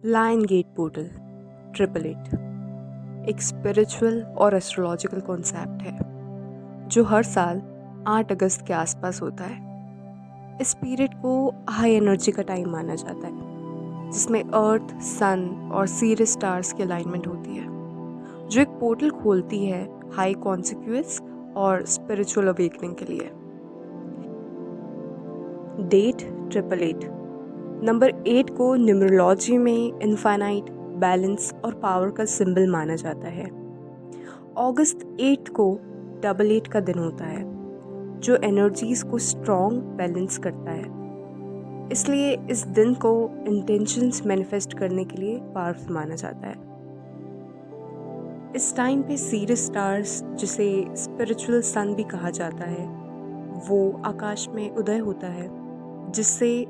Lion gate portal 888 एक spiritual और astrological concept है जो हर साल 8 अगस्त के आसपास होता है। इस पीरियड को हाई एनर्जी का टाइम माना जाता है जिसमें अर्थ, सन और सीरियस स्टार्स की अलाइनमेंट होती है जो एक पोर्टल खोलती है हाई कॉन्सिक्वेंस और स्पिरिचुअल अवेकनिंग के लिए। डेट 888 नंबर 8 को न्यूमरोलॉजी में इनफाइनाइट, बैलेंस और पावर का सिंबल माना जाता है। अगस्त 8 को 88 का दिन होता है जो एनर्जीज को स्ट्रॉन्ग बैलेंस करता है। इसलिए इस दिन को इंटेंशंस मैनिफेस्ट करने के लिए पावरफुल माना जाता है। इस टाइम पे सीरियस स्टार्स, जिसे स्पिरिचुअल सन भी कहा जाता है, वो आकाश में उदय होता है जिससे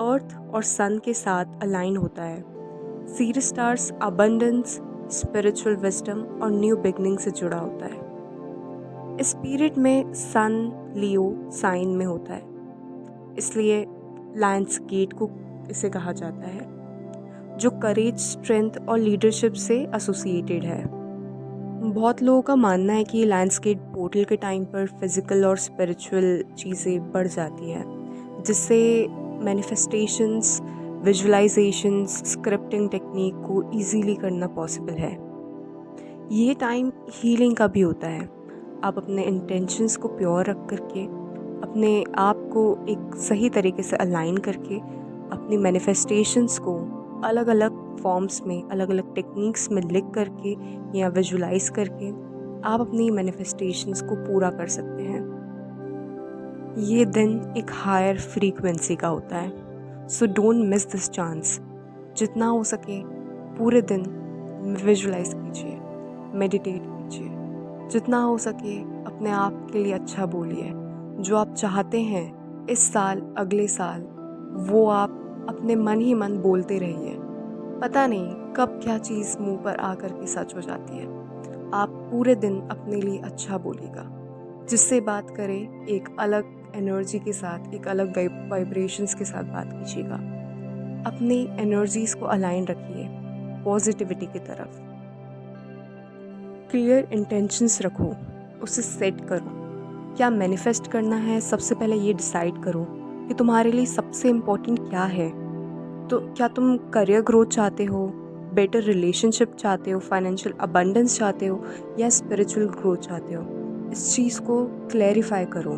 अर्थ और सन के साथ अलाइन होता है। Serious stars abundance, spiritual wisdom और न्यू बिगनिंग से जुड़ा होता है। इस पीरियड में सन लियो साइन में होता है, इसलिए लायंस गेट को इसे कहा जाता है जो करेज, स्ट्रेंथ और लीडरशिप से एसोसिएटेड है। बहुत लोगों का मानना है कि लायंस गेट पोर्टल के टाइम पर फिजिकल और स्पिरिचुअल चीज़ें बढ़ जाती हैं, जिससे मैनिफेस्टेशंस, विजुअलाइजेशंस, स्क्रिप्टिंग टेक्निक को इजीली करना पॉसिबल है। ये टाइम हीलिंग का भी होता है। आप अपने इंटेंशंस को प्योर रख करके, अपने आप को एक सही तरीके से अलाइन करके, अपनी मैनिफेस्टेशंस को अलग अलग फॉर्म्स में, अलग अलग टेक्निक्स में लिख करके या विजुअलाइज करके आप अपनी मैनिफेस्टेशंस को पूरा कर सकते हैं। ये दिन एक हायर फ्रीक्वेंसी का होता है, so don't miss this chance. जितना हो सके पूरे दिन विजुअलाइज कीजिए, मेडिटेट कीजिए, जितना हो सके अपने आप के लिए अच्छा बोलिए। जो आप चाहते हैं इस साल, अगले साल, वो आप अपने मन ही मन बोलते रहिए। पता नहीं कब क्या चीज़ मुंह पर आकर के सच हो जाती है। आप पूरे दिन अपने लिए अच्छा बोलिएगा। जिससे बात करें एक अलग एनर्जी के साथ, एक अलग वाइब्रेशंस के साथ बात कीजिएगा। अपनी एनर्जीज को अलाइन रखिए पॉजिटिविटी की तरफ। क्लियर इंटेंशंस रखो, उसे सेट करो। क्या मैनिफेस्ट करना है, सबसे पहले ये डिसाइड करो कि तुम्हारे लिए सबसे इम्पोर्टेंट क्या है। तो क्या तुम करियर ग्रोथ चाहते हो, बेटर रिलेशनशिप चाहते हो, फाइनेंशियल अबंडेंस चाहते हो या स्पिरिचुअल ग्रोथ चाहते हो। इस चीज़ को क्लैरिफाई करो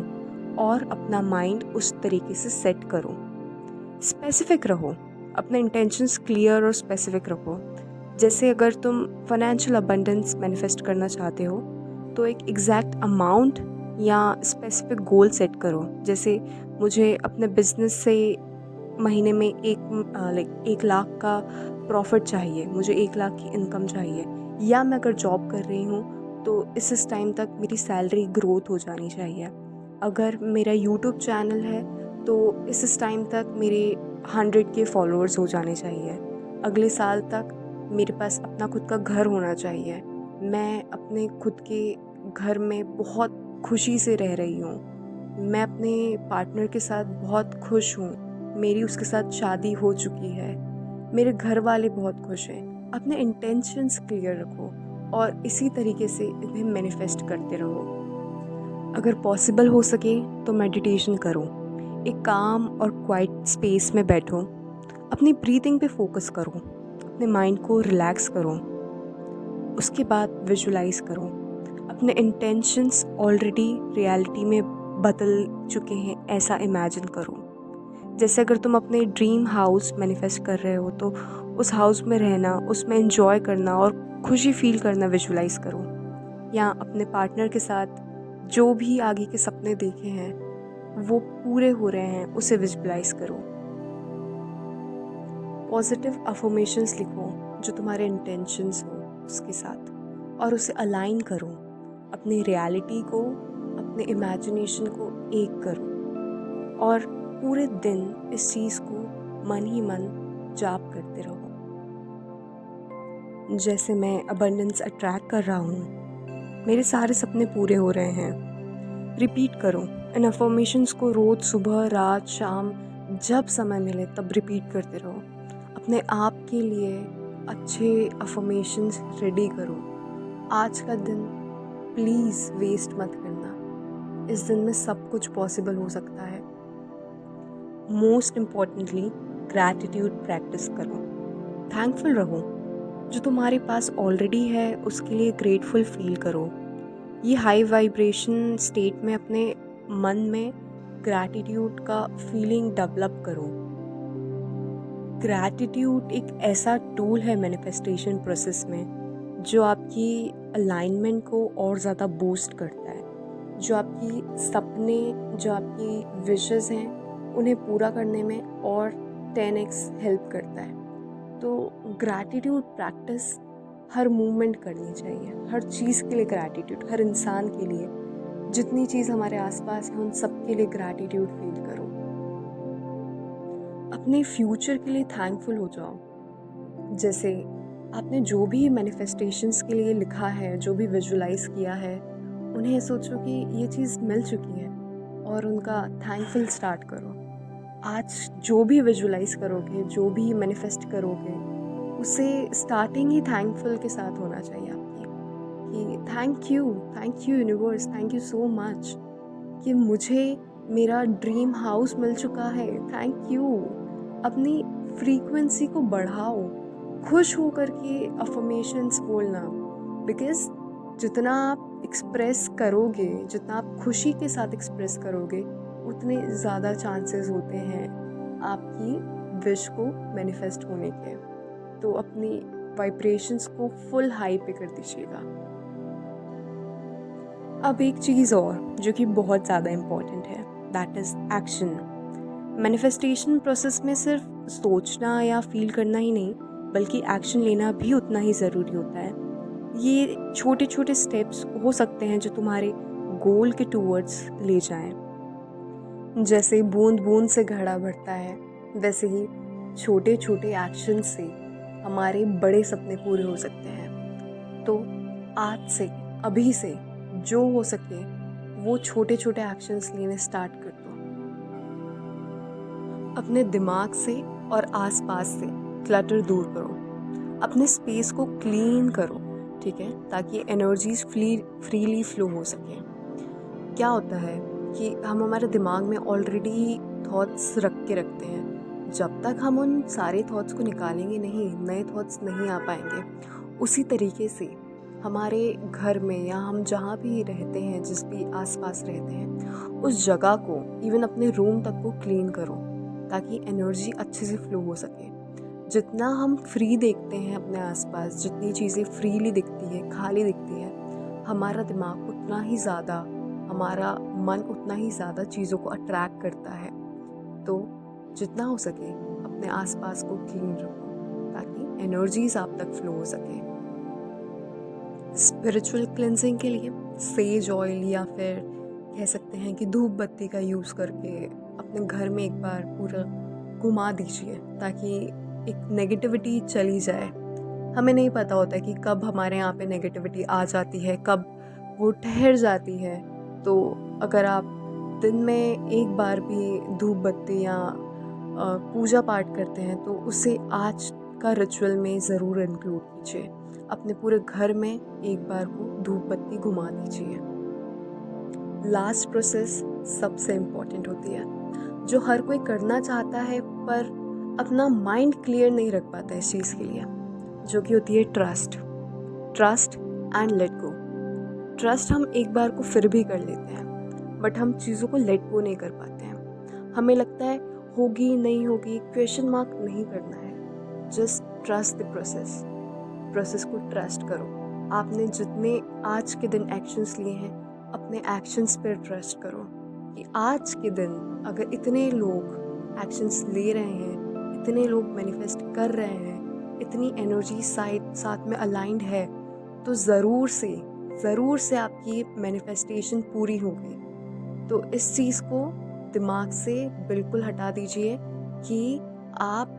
और अपना माइंड उस तरीके से सेट करो। स्पेसिफिक रहो, अपने इंटेंशंस क्लियर और स्पेसिफिक रखो। जैसे अगर तुम फाइनेंशियल अबंडेंस मैनिफेस्ट करना चाहते हो तो एक एग्जैक्ट अमाउंट या स्पेसिफिक गोल सेट करो। जैसे मुझे अपने बिजनेस से महीने में 1 लाख का प्रॉफिट चाहिए, मुझे 1 लाख की इनकम चाहिए। या मैं अगर जॉब कर रही हूँ तो इस टाइम तक मेरी सैलरी ग्रोथ हो जानी चाहिए। अगर मेरा यूट्यूब चैनल है तो इस टाइम तक मेरे 100K फॉलोअर्स हो जाने चाहिए। अगले साल तक मेरे पास अपना खुद का घर होना चाहिए। मैं अपने खुद के घर में बहुत खुशी से रह रही हूँ। मैं अपने पार्टनर के साथ बहुत खुश हूँ। मेरी उसके साथ शादी हो चुकी है। मेरे घर वाले बहुत खुश हैं। अपने इंटेंशंस क्लियर रखो और इसी तरीके से इन्हें मैनिफेस्ट करते रहो। अगर पॉसिबल हो सके तो मेडिटेशन करो। एक काम और क्वाइट स्पेस में बैठो, अपनी ब्रीथिंग पे फोकस करो, अपने माइंड को रिलैक्स करो। उसके बाद विजुलाइज करो। अपने इंटेंशंस ऑलरेडी रियलिटी में बदल चुके हैं ऐसा इमेजिन करो। जैसे अगर तुम अपने ड्रीम हाउस मैनिफेस्ट कर रहे हो तो उस हाउस में रहना, उसमें एंजॉय करना और खुशी फील करना विजुलाइज करो। या अपने पार्टनर के साथ जो भी आगे के सपने देखे हैं वो पूरे हो रहे हैं, उसे विजुलाइज करो। पॉजिटिव अफर्मेशंस लिखो जो तुम्हारे इंटेंशंस हो उसके साथ, और उसे अलाइन करो। अपनी रियलिटी को, अपने इमेजिनेशन को एक करो और पूरे दिन इस चीज़ को मन ही मन जाप करते रहो। जैसे मैं अबंडेंस अट्रैक्ट कर रहा हूँ, मेरे सारे सपने पूरे हो रहे हैं। रिपीट करो इन अफर्मेशंस को रोज़, सुबह, रात, शाम, जब समय मिले तब रिपीट करते रहो। अपने आप के लिए अच्छे अफर्मेशंस रेडी करो। आज का दिन प्लीज़ वेस्ट मत करना। इस दिन में सब कुछ पॉसिबल हो सकता है। मोस्ट इम्पॉर्टेंटली ग्रैटिट्यूड प्रैक्टिस करो। थैंकफुल रहो। जो तुम्हारे पास ऑलरेडी है उसके लिए ग्रेटफुल फील करो। ये हाई वाइब्रेशन स्टेट में अपने मन में ग्रैटिट्यूड का फीलिंग डेवलप करो। ग्रैटिट्यूड एक ऐसा टूल है मैनिफेस्टेशन प्रोसेस में जो आपकी अलाइनमेंट को और ज़्यादा बूस्ट करता है, जो आपकी सपने, जो आपकी विशेस हैं उन्हें पूरा करने में और 10x हेल्प करता है। तो ग्रैटिट्यूड प्रैक्टिस हर मूवमेंट करनी चाहिए, हर चीज़ के लिए ग्रैटिट्यूड, हर इंसान के लिए, जितनी चीज़ हमारे आसपास है उन सब के लिए ग्रैटिट्यूड फील करो। अपने फ्यूचर के लिए थैंकफुल हो जाओ। जैसे आपने जो भी मैनिफेस्टेशंस के लिए लिखा है, जो भी विजुलाइज किया है, उन्हें सोचो कि ये चीज़ मिल चुकी है और उनका थैंकफुल स्टार्ट करो। आज जो भी विजुलाइज करोगे, जो भी मैनिफेस्ट करोगे, उसे स्टार्टिंग ही थैंकफुल के साथ होना चाहिए आपकी, कि thank you universe, thank you so much कि मुझे मेरा ड्रीम हाउस मिल चुका है, थैंक यू। अपनी फ्रीक्वेंसी को बढ़ाओ, खुश होकर के अफर्मेशंस बोलना, बिकॉज जितना आप एक्सप्रेस करोगे, जितना आप खुशी के साथ एक्सप्रेस करोगे, उतने ज़्यादा चांसेस होते हैं आपकी विश को मैनिफेस्ट होने के। तो अपनी वाइब्रेशंस को फुल हाई पे कर दीजिएगा। अब एक चीज़ और जो कि बहुत ज़्यादा इम्पॉर्टेंट है, that is action. Manifestation process में सिर्फ सोचना या फील करना ही नहीं, बल्कि एक्शन लेना भी उतना ही ज़रूरी होता है। ये छोटे छोटे स्टेप्स हो सकते हैं जो तुम्हारे गोल के टूवर्ड्स ले जाएं। जैसे बूंद बूंद से घड़ा भरता है, वैसे ही छोटे छोटे एक्शन से हमारे बड़े सपने पूरे हो सकते हैं। तो आज से, अभी से जो हो सके वो छोटे छोटे एक्शंस लेने स्टार्ट कर दो। अपने दिमाग से और आसपास से क्लटर दूर करो, अपने स्पेस को क्लीन करो, ठीक है, ताकि एनर्जीज फ्रीली फ्लो हो सके। क्या होता है कि हम हमारे दिमाग में ऑलरेडी थॉट्स रख के रखते हैं। जब तक हम उन सारे थॉट्स को निकालेंगे नहीं, नए थॉट्स नहीं आ पाएंगे। उसी तरीके से हमारे घर में या हम जहाँ भी रहते हैं, जिस भी आसपास रहते हैं, उस जगह को, इवन अपने रूम तक को क्लीन करो, ताकि एनर्जी अच्छे से फ्लो हो सके। जितना हम फ्री देखते हैं अपने आसपास, जितनी चीज़ें फ्रीली दिखती है, खाली दिखती है, हमारा दिमाग उतना ही ज़्यादा, हमारा मन उतना ही ज़्यादा चीज़ों को अट्रैक्ट करता है। तो जितना हो सके अपने आसपास को क्लीन रखो, ताकि एनर्जीज आप तक फ्लो हो सके। स्पिरिचुअल क्लेंजिंग के लिए सेज ऑयल या फिर कह सकते हैं कि धूप बत्ती का यूज़ करके अपने घर में एक बार पूरा घुमा दीजिए, ताकि एक नेगेटिविटी चली जाए। हमें नहीं पता होता कि कब हमारे यहाँ पे नेगेटिविटी आ जाती है, कब वो ठहर जाती है। तो अगर आप दिन में एक बार भी धूप बत्ती या पूजा पाठ करते हैं तो उसे आज का रिचुअल में ज़रूर इंक्लूड कीजिए। अपने पूरे घर में एक बार को धूप बत्ती घुमा दीजिए। लास्ट प्रोसेस सबसे इम्पॉर्टेंट होती है, जो हर कोई करना चाहता है पर अपना माइंड क्लियर नहीं रख पाता इस चीज़ के लिए, जो कि होती है trust and let go. Trust हम एक बार को फिर भी कर लेते हैं, बट हम चीज़ों को लेट गो नहीं कर पाते हैं। हमें लगता है होगी नहीं होगी, क्वेश्चन मार्क नहीं करना है, जस्ट ट्रस्ट द प्रोसेस को ट्रस्ट करो। आपने जितने आज के दिन एक्शंस लिए हैं, अपने एक्शंस पर ट्रस्ट करो कि आज के दिन अगर इतने लोग एक्शंस ले रहे हैं, इतने लोग मैनिफेस्ट कर रहे हैं, इतनी एनर्जी साथ में अलाइंड है, तो ज़रूर से आपकी मैनिफेस्टेशन पूरी होगी। तो इस चीज़ को दिमाग से बिल्कुल हटा दीजिए कि आप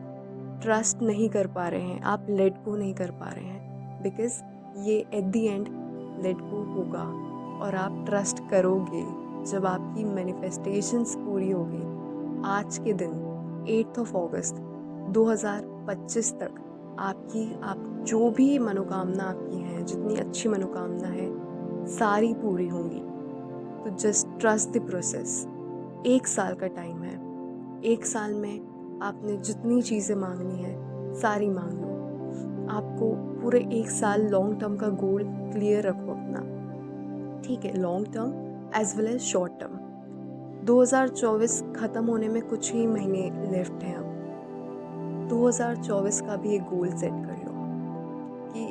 ट्रस्ट नहीं कर पा रहे हैं, आप लेट गो नहीं कर पा रहे हैं, बिकॉज़ ये eight the and let go होगा और आप ट्रस्ट करोगे जब आपकी मैनिफेस्टेशंस पूरी होगी। आज के दिन 8 अगस्त 2000 2025 तक आप जो भी मनोकामना आपकी है, जितनी अच्छी मनोकामना है, सारी पूरी होंगी। तो जस्ट ट्रस्ट द प्रोसेस। 1 साल का टाइम है। 1 साल में आपने जितनी चीज़ें मांगनी है सारी मांग लो। आपको पूरे 1 साल लॉन्ग टर्म का गोल क्लियर रखो अपना, ठीक है? Long term as well as short term. 2024 ख़त्म होने में कुछ ही महीने लेफ्ट हैं अब। 2024 का भी एक गोल सेट कर लो कि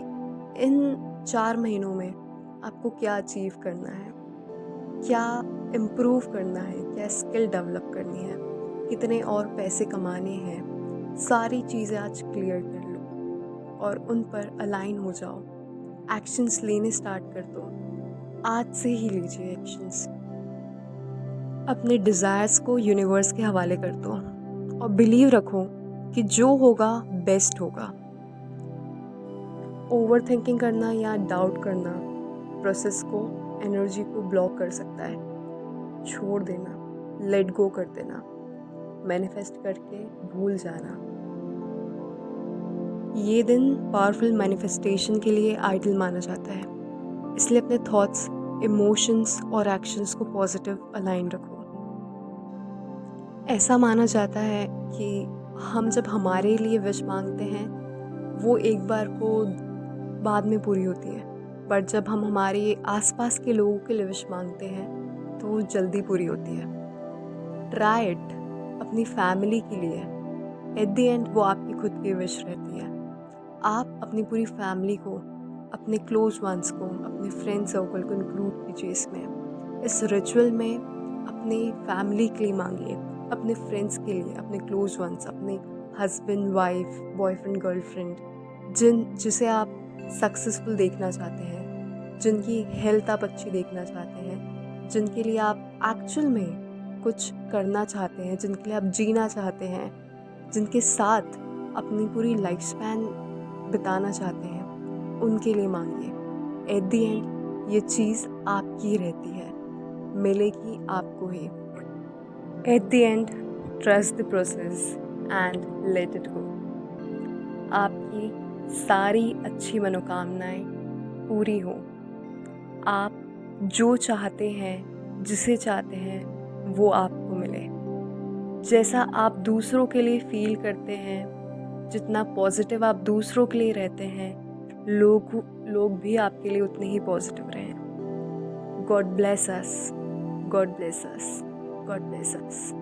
इन 4 महीनों में आपको क्या अचीव करना है, क्या इम्प्रूव करना है, क्या स्किल डेवलप करनी है, कितने और पैसे कमाने हैं। सारी चीज़ें आज क्लियर कर लो और उन पर अलाइन हो जाओ। एक्शंस लेने स्टार्ट कर दो। आज से ही लीजिए एक्शंस। अपने डिज़ायर्स को यूनिवर्स के हवाले कर दो और बिलीव रखो कि जो होगा बेस्ट होगा। ओवर थिंकिंग करना या डाउट करना प्रोसेस को, एनर्जी को ब्लॉक कर सकता है। छोड़ देना, लेट गो कर देना, मैनिफेस्ट करके भूल जाना। ये दिन पावरफुल मैनिफेस्टेशन के लिए आइडियल माना जाता है, इसलिए अपने थॉट्स, इमोशंस और एक्शंस को पॉजिटिव अलाइन रखो। ऐसा माना जाता है कि हम जब हमारे लिए विश मांगते हैं वो एक बार को बाद में पूरी होती है, बट जब हम हमारे आसपास के लोगों के लिए विश मांगते हैं तो वो जल्दी पूरी होती है। ट्राई इट अपनी फैमिली के लिए। एट द एंड वो आपकी खुद की विश रहती है। आप अपनी पूरी फैमिली को, अपने क्लोज वंस को, अपने फ्रेंड सर्कल को इंक्लूड कीजिए इसमें। इस रिचुअल में अपने फैमिली के लिए मांगिए, अपने फ्रेंड्स के लिए, अपने क्लोज वंस, अपने हस्बैंड, वाइफ, बॉयफ्रेंड, गर्लफ्रेंड, जिसे आप सक्सेसफुल देखना चाहते हैं, जिनकी हेल्थ आप अच्छी देखना चाहते हैं, जिनके लिए आप एक्चुअल में कुछ करना चाहते हैं, जिनके लिए आप जीना चाहते हैं, जिनके साथ अपनी पूरी लाइफ स्पैन बिताना चाहते हैं, उनके लिए मांगिए। एट द एंड ये चीज़ आपकी रहती है, मिलेगी आपको ही। At the end trust the process and let it go. आपकी सारी अच्छी मनोकामनाएं पूरी हो। आप जो चाहते हैं, जिसे चाहते हैं, वो आपको मिले। जैसा आप दूसरों के लिए फील करते हैं, जितना पॉजिटिव आप दूसरों के लिए रहते हैं, लोग भी आपके लिए उतने ही पॉजिटिव रहें। God bless us, God bless us, God bless us.